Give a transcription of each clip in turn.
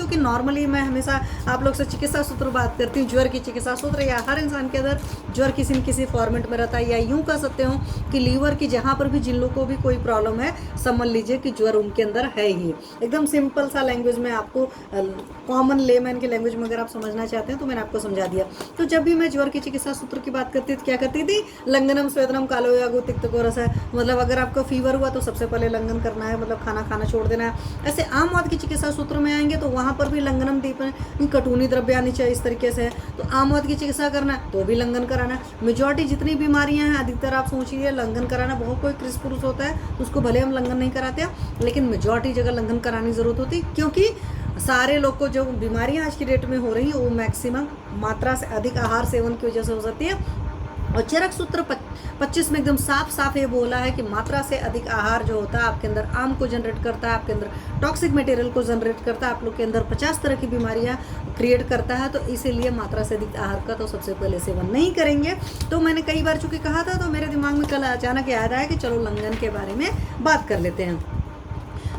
क्योंकि नॉर्मली मैं हमेशा आप लोग से चिकित्सा सूत्र बात करती हूँ, ज्वर की चिकित्सा सूत्र, या हर इंसान के अंदर ज्वर किसी न किसी फॉर्मेट में रहता है, या यूँ कह सकते हो कि लीवर की जहाँ पर भी जिन लोगों को भी कोई प्रॉब्लम है, समझ लीजिए कि ज्वर उनके अंदर है ही। एकदम सिंपल सा लैंग्वेज में आपको, कॉमन लेमैन की लैंग्वेज में अगर आप समझना चाहते हैं तो मैंने आपको समझा दिया। तो जब भी मैं ज्वर की चिकित्सा सूत्र की बात करती थी, क्या करती थी, लंघनम स्वेदनम कालो यागो तिक्तको रस है, मतलब अगर आपको फीवर हुआ तो सबसे पहले लंघन करना है, मतलब खाना खाना छोड़ देना है। ऐसे आम वाद की चिकित्सा सूत्र में आएंगे तो वहाँ पर भी लंघनम दीपन कटूनी द्रव्य आनी चाहिए, इस तरीके से। तो आम वाद की चिकित्सा करना है तो भी लंघन कराना है। मेजॉरिटी जितनी बीमारियां हैं, अधिकतर आप सोचिए लंघन कराना, बहुत कोई क्रिस पुरुष होता है उसको भले हम लंघन नहीं कराते हैं, लेकिन मेजॉरिटी जगह लंघन करानी जरूरत होती, क्योंकि सारे लोग को जो बीमारियां आज की डेट में हो रही हैं वो मैक्सिमम मात्रा से अधिक आहार सेवन की वजह से हो सकती है। और चरक सूत्र 25 में एकदम साफ साफ ये बोला है कि मात्रा से अधिक आहार जो होता है आपके अंदर आम को जनरेट करता है, आपके अंदर टॉक्सिक मटेरियल को जनरेट करता है, आप लोग के अंदर 50 तरह की बीमारियां क्रिएट करता है। तो इसीलिए मात्रा से अधिक आहार का तो सबसे पहले सेवन नहीं करेंगे। तो मैंने कई बार चूंकि कहा था, तो मेरे दिमाग में कल अचानक याद आया कि चलो लंघन के बारे में बात कर लेते हैं।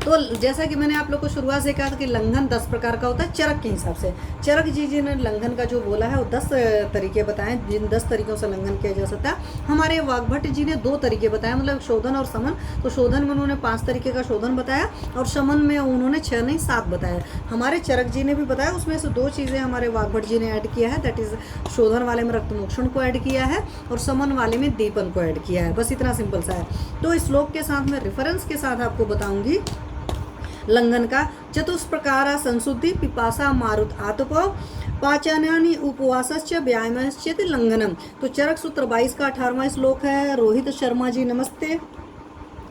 तो जैसा कि मैंने आप लोग को शुरुआत से कहा था कि लंघन 10 प्रकार का होता है चरक के हिसाब से। चरक जी ने लंघन का जो बोला है वो 10 तरीके बताए, जिन 10 तरीकों से लंघन किया जा सकता है। हमारे वाग्भट जी ने 2 तरीके बताए, मतलब शोधन और समन। तो शोधन में उन्होंने 5 तरीके का शोधन बताया और समन में उन्होंने 6 नहीं 7 बताया। हमारे चरक जी ने भी बताया, उसमें से 2 चीज़ें हमारे वाग्भट जी ने ऐड किया है, दैट इज शोधन वाले में रक्तमोक्षण को ऐड किया है और समन वाले में दीपन को ऐड किया है। बस इतना सिंपल सा है। तो इस श्लोक के साथ में रेफरेंस के साथ आपको बताऊंगी लंघन का। चतुष्प्रकारा संशुद्धि पिपासा मारुत आतपो पाचनानि उपवासश्च व्यायामश्चेति लंघनम। तो चरक सूत्र 22 का 18वां श्लोक है। रोहित शर्मा जी नमस्ते।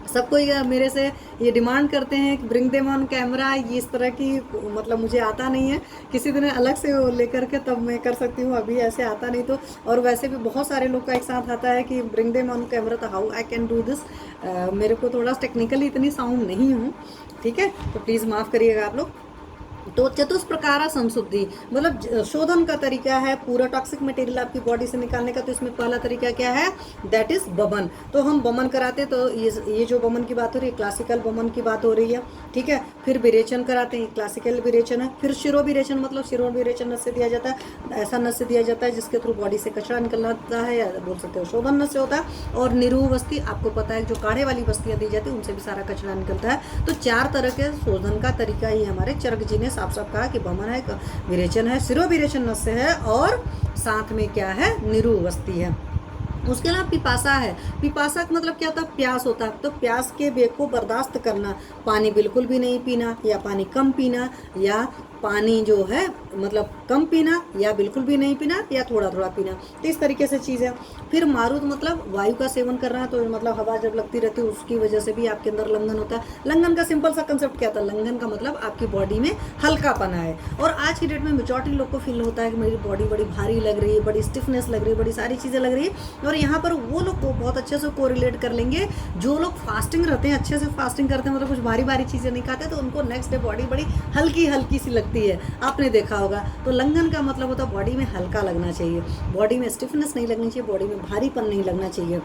सबको मेरे से ये डिमांड करते हैं कि ब्रिंग देम ऑन कैमरा, ये इस तरह की, मतलब मुझे आता नहीं है, किसी दिन अलग से लेकर के तब मैं कर सकती हूँ, अभी ऐसे आता नहीं। तो और वैसे भी बहुत सारे लोग का एक साथ आता है कि ब्रिंग देम ऑन कैमरा, तो how I can do this. मेरे को थोड़ा टेक्निकली इतनी साउंड नहीं हूँ, ठीक है, तो प्लीज़ माफ़ करिएगा आप लोग। तो चतुष्प्रकारा संशुद्धि मतलब शोधन का तरीका है पूरा टॉक्सिक मटेरियल आपकी बॉडी से निकालने का। तो इसमें पहला तरीका क्या है, दैट इज बमन। तो हम बमन कराते हैं, तो ये जो बमन की बात हो रही है क्लासिकल बमन की बात हो रही है, ठीक है। फिर विरेचन कराते हैं, क्लासिकल विरेचन है। फिर शिरो विरेचन, मतलब शिरो विरेचन नस से दिया जाता है, ऐसा नस से दिया जाता है जिसके थ्रू बॉडी से कचरा निकलना होता है, या बोल सकते हो शोधन नस से होता है। और निरूह वस्ती, आपको पता है जो काढ़े वाली वस्तियाँ दी जाती है उनसे भी सारा कचरा निकलता है। तो 4 तरह के शोधन का तरीका ही हमारे चरक जी ने साफ साफ कहा कि बमन है, विरेचन है, सिरो विरेचन नस से है, और साथ में क्या है, निरूह वस्ती है। उसके अलावा पिपासा है। पिपासा का मतलब क्या होता है, प्यास होता है। तो प्यास के वेग को बर्दाश्त करना, पानी बिल्कुल भी नहीं पीना, या पानी कम पीना, या पानी जो है मतलब कम पीना, या बिल्कुल भी नहीं पीना, या थोड़ा थोड़ा पीना। तो इस तरीके से चीज़ है। फिर मारुत मतलब वायु का सेवन करना है, तो मतलब हवा जब लगती रहती है उसकी वजह से भी आपके अंदर लंघन होता है। लंघन का सिंपल सा कंसेप्ट क्या था, लंघन का मतलब आपकी बॉडी में हल्कापना है। और आज की डेट में मेजॉरिटी लोग को फील होता है कि मेरी बॉडी बड़ी भारी लग रही है, बड़ी स्टिफनेस लग रही है, बड़ी सारी चीज़ें लग रही है। और यहाँ पर वो लोग को बहुत अच्छे से कोरिलेट कर लेंगे जो लोग फास्टिंग रहते हैं, अच्छे से फास्टिंग करते हैं, मतलब कुछ भारी भारी चीज़ें नहीं खाते, तो उनको नेक्स्ट डे बॉडी बड़ी हल्की हल्की सी लगती है, आपने देखा होगा। तो लंघन का मतलब होता है बॉडी में हल्का लगना चाहिए, बॉडी में स्टिफनेस नहीं लगनी चाहिए, बॉडी में भारीपन नहीं लगना चाहिए।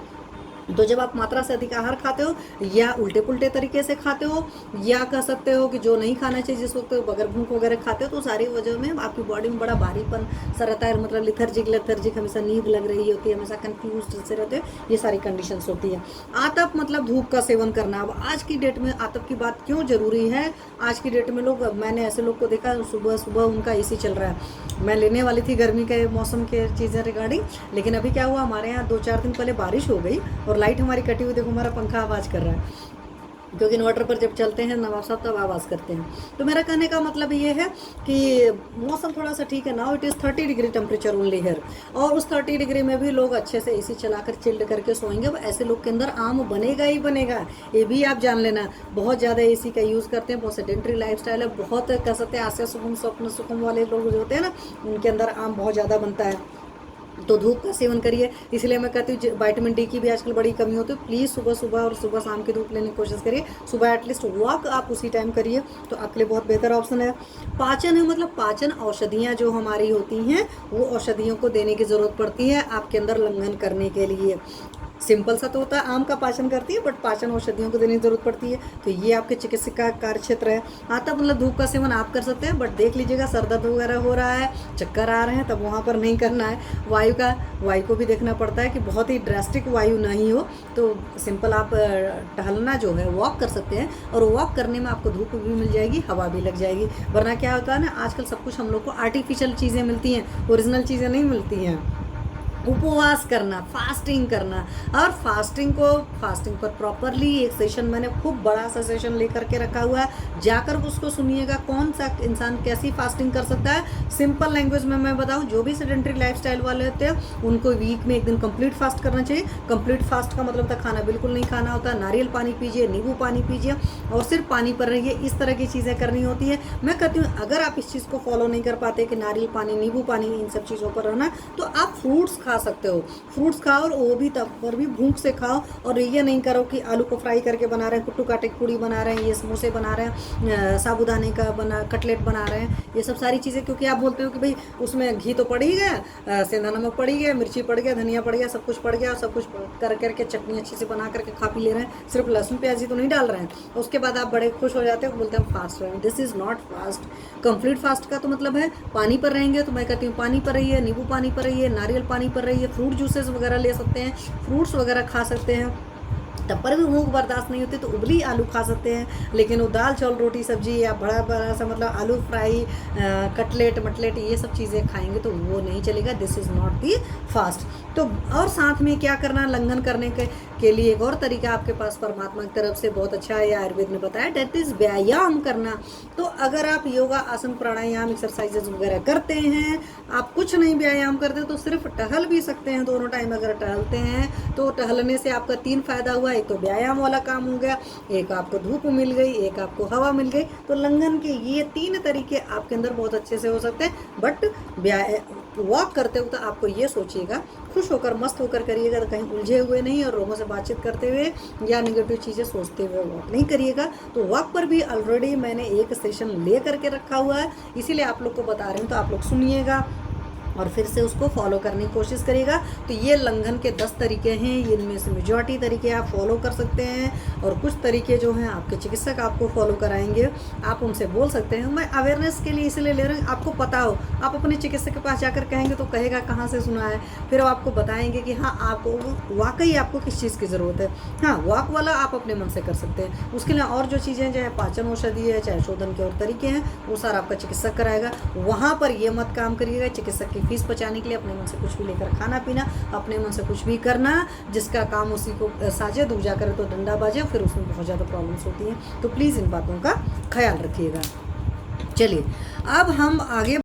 तो जब आप मात्रा से अधिक आहार खाते हो, या उल्टे पुल्टे तरीके से खाते हो, या कह सकते हो कि जो नहीं खाना चाहिए जिस वक्त बगैर भूख वगैरह खाते हो, तो सारी वजह में आपकी बॉडी में बड़ा भारीपन सा रहता है, मतलब लिथर्जिक हमेशा नींद लग रही होती है, हमेशा कंफ्यूज से रहते हैं, ये सारी कंडीशंस होती है। आतप मतलब धूप का सेवन करना। अब आज की डेट में आतप की बात क्यों जरूरी है, आज की डेट में लोग, मैंने ऐसे लोग को देखा सुबह सुबह उनका एसी चल रहा है। मैं लेने वाली थी गर्मी के मौसम के चीज़ें रिगार्डिंग, लेकिन अभी क्या हुआ, हमारे यहाँ 2-4 दिन पहले बारिश हो गई और लाइट हमारी कटी हुई, देखो हमारा पंखा आवाज़ कर रहा है, क्योंकि इन्वर्टर पर जब चलते हैं नवाब साहब तब आवाज़ करते हैं। तो मेरा कहने का मतलब ये है कि मौसम थोड़ा सा ठीक है। Now it is 30 degree temperature only here, और उस 30 डिग्री में भी लोग अच्छे से एसी चलाकर चिल्ड करके सोएंगे। अब ऐसे लोग के अंदर आम बनेगा ही बनेगा, ये भी आप जान लेना। बहुत ज़्यादा एसी का यूज़ करते हैं, बहुत सेडेंट्री लाइफस्टाइल है, बहुत कह सकते हैं आशा सुकुम स्वप्न सुकुम वाले लोग जो होते हैं ना, उनके अंदर आम बहुत ज़्यादा बनता है। तो धूप का सेवन करिए। इसलिए मैं कहती हूँ विटामिन डी की भी आजकल बड़ी कमी होती है, प्लीज़ सुबह सुबह और सुबह शाम की धूप लेने की कोशिश करिए। सुबह एटलीस्ट वॉक आप उसी टाइम करिए, तो आपके लिए बहुत बेहतर ऑप्शन है। पाचन है मतलब पाचन औषधियाँ जो हमारी होती हैं, वो औषधियों को देने की ज़रूरत पड़ती है आपके अंदर लंघन करने के लिए। सिंपल सा तो होता है, आम का पाचन करती है, बट पाचन औषधियों को देने की जरूरत पड़ती है। तो ये आपके चिकित्सक का कार्य क्षेत्र है। आता मतलब धूप का सेवन आप कर सकते हैं, बट देख लीजिएगा सर दर्द वगैरह हो रहा है, चक्कर आ रहे हैं, तब वहाँ पर नहीं करना है। वायु को भी देखना पड़ता है कि बहुत ही ड्रास्टिक वायु नहीं हो। तो सिंपल आप टहलना जो है, वॉक कर सकते हैं, और वॉक करने में आपको धूप भी मिल जाएगी, हवा भी लग जाएगी। वरना क्या होता है ना, आजकल सब कुछ हम लोग को आर्टिफिशियल चीज़ें मिलती हैं, ओरिजिनल चीज़ें नहीं मिलती हैं। उपवास करना, फास्टिंग करना, और फास्टिंग पर प्रॉपरली एक सेशन मैंने खूब बड़ा सा सेशन लेकर के रखा हुआ है, जाकर उसको सुनिएगा। कौन सा इंसान कैसी फास्टिंग कर सकता है, सिंपल लैंग्वेज में मैं बताऊं, जो भी सेडेंटरी लाइफस्टाइल वाले होते हैं उनको वीक में एक दिन कंप्लीट फास्ट करना चाहिए। कंप्लीट फास्ट का मतलब था खाना बिल्कुल नहीं खाना होता, नारियल पानी पीजिए, नींबू पानी पीजिए, और सिर्फ पानी पर रहिए। इस तरह की चीज़ें करनी होती है। मैं कहती हूँ अगर आप इस चीज़ को फॉलो नहीं कर पाते कि नारियल पानी, नींबू पानी, इन सब चीज़ों पर रहना, तो आप फ्रूट्स खा सकते हो। फ्रूट्स खाओ, और वो भी तब पर भी भूख से खाओ। और ये नहीं करो कि आलू को फ्राई करके बना रहे हैं, कुट्टू काटे पूड़ी बना रहे हैं, ये समोसे बना रहे हैं, साबूदाने का कटलेट बना रहे हैं, ये सब सारी चीज़ें। क्योंकि आप बोलते हो कि भाई उसमें घी तो पड़ ही गया, सेंधा नमक पड़ ही गया, मिर्ची पड़ गया, धनिया पड़ गया, सब कुछ पड़ गया, और सब कुछ कर करके चटनी अच्छी से बना करके खा पी ले रहे हैं, सिर्फ लहसुन प्याज ही तो नहीं डाल रहे हैं। उसके बाद आप बड़े खुश हो जाते हो, बोलते हैं फास्ट रहें। This is not fast. Complete fast का तो मतलब है पानी पर रहेंगे। तो मैं कहती हूँ पानी पर रहिए, नींबू पानी पर रहिए, नारियल पानी पर रहिए, फ्रूट जूसेस वगैरह ले सकते हैं, फ्रूट्स वगैरह खा सकते हैं। तब पर भी भूख बर्दाश्त नहीं होती तो उबली आलू खा सकते हैं। लेकिन वो दाल चावल रोटी सब्जी या बड़ा बड़ा सा मतलब आलू फ्राई, कटलेट मटलेट, ये सब चीज़ें खाएंगे तो वो नहीं चलेगा। This is not the fast. तो और साथ में क्या करना, लंघन करने के लिए एक और तरीका आपके पास परमात्मा की तरफ से बहुत अच्छा है, आयुर्वेद ने बताया, डेट इज़ व्यायाम करना। तो अगर आप योगा, आसन, प्राणायाम, एक्सरसाइजेज वगैरह करते हैं, आप कुछ नहीं व्यायाम करते तो सिर्फ टहल भी सकते हैं। दोनों टाइम अगर टहलते हैं तो टहलने से आपका 3 फायदा हुआ। एक तो व्यायाम वाला काम हो गया, एक आपको धूप मिल गई, एक आपको हवा मिल गई। तो लंघन के ये 3 तरीके आपके अंदर बहुत अच्छे से हो सकते हैं। बट वॉक करते वक्त तो आपको ये सोचिएगा, खुश होकर मस्त होकर करिएगा, तो कहीं उलझे हुए नहीं, और लोगों से बातचीत करते हुए या नेगेटिव चीज़ें सोचते हुए वॉक नहीं करिएगा। तो वॉक पर भी ऑलरेडी मैंने एक सेशन ले करके रखा हुआ है, इसीलिए आप लोग को बता रही हूँ। तो आप लोग सुनिएगा और फिर से उसको फॉलो करने की कोशिश करिएगा। तो ये लंघन के 10 तरीके हैं, ये इनमें से मेजॉरिटी तरीके आप फॉलो कर सकते हैं, और कुछ तरीके जो हैं आपके चिकित्सक आपको फॉलो कराएंगे। आप उनसे बोल सकते हैं। मैं अवेयरनेस के लिए इसलिए ले रही हूँ, आपको पता हो। आप अपने चिकित्सक के पास जाकर कहेंगे तो कहेगा कहाँ से सुना है, फिर वो आपको बताएंगे कि हाँ आपको वाकई आपको किस चीज़ की ज़रूरत है। हाँ, वॉक वाला आप अपने मन से कर सकते हैं। उसके लिए और जो चीज़ें, चाहे पाचन औषधि है, चाहे शोधन के और तरीके हैं, वो सारा आपका चिकित्सक कराएगा। वहाँ पर ये मत काम करिएगा चिकित्सक की फीस बचाने के लिए अपने मन से कुछ भी लेकर खाना पीना, अपने मन से कुछ भी करना, जिसका काम उसी को साजे, दूजा करे तो डंडा बाजे, फिर उसमें बहुत ज़्यादा प्रॉब्लम्स होती हैं। तो प्लीज़ इन बातों का ख्याल रखिएगा। चलिए अब हम आगे